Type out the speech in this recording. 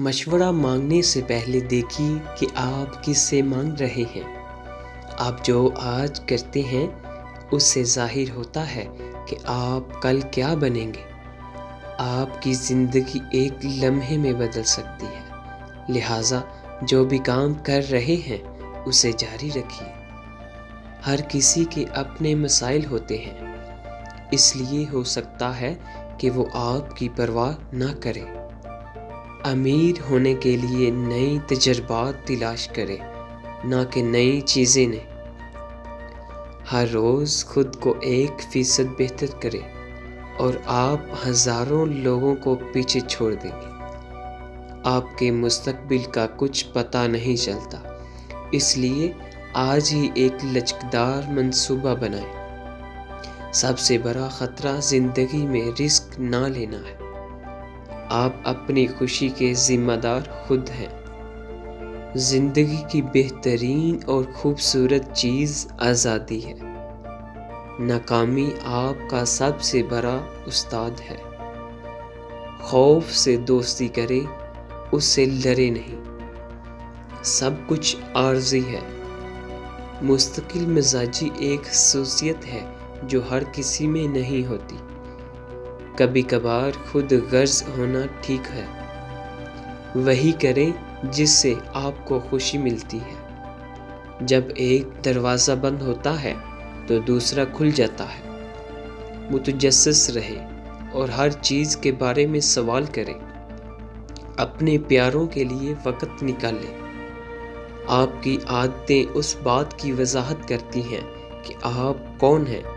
مشورہ مانگنے سے پہلے دیکھیے کہ آپ کس سے مانگ رہے ہیں۔ آپ جو آج کرتے ہیں اس سے ظاہر ہوتا ہے کہ آپ کل کیا بنیں گے۔ آپ کی زندگی ایک لمحے میں بدل سکتی ہے، لہٰذا جو بھی کام کر رہے ہیں اسے جاری رکھیے۔ ہر کسی کے اپنے مسائل ہوتے ہیں، اس لیے ہو سکتا ہے کہ وہ آپ کی پرواہ نہ کرے۔ امیر ہونے کے لیے نئے تجربات تلاش کرے، نہ کہ نئی چیزیں نہیں۔ ہر روز خود کو 1% بہتر کرے اور آپ ہزاروں لوگوں کو پیچھے چھوڑ دیں گے۔ آپ کے مستقبل کا کچھ پتہ نہیں چلتا، اس لیے آج ہی ایک لچکدار منصوبہ بنائیں۔ سب سے بڑا خطرہ زندگی میں رسک نہ لینا ہے۔ آپ اپنی خوشی کے ذمہ دار خود ہیں۔ زندگی کی بہترین اور خوبصورت چیز آزادی ہے۔ ناکامی آپ کا سب سے بڑا استاد ہے۔ خوف سے دوستی کرے، اس سے لڑے نہیں۔ سب کچھ عارضی ہے۔ مستقل مزاجی ایک خصوصیت ہے جو ہر کسی میں نہیں ہوتی۔ کبھی کبھار خود غرض ہونا ٹھیک ہے۔ وہی کریں جس سے آپ کو خوشی ملتی ہے۔ جب ایک دروازہ بند ہوتا ہے تو دوسرا کھل جاتا ہے۔ متجسس رہیں اور ہر چیز کے بارے میں سوال کریں۔ اپنے پیاروں کے لیے وقت نکالیں۔ آپ کی عادتیں اس بات کی وضاحت کرتی ہیں کہ آپ کون ہیں۔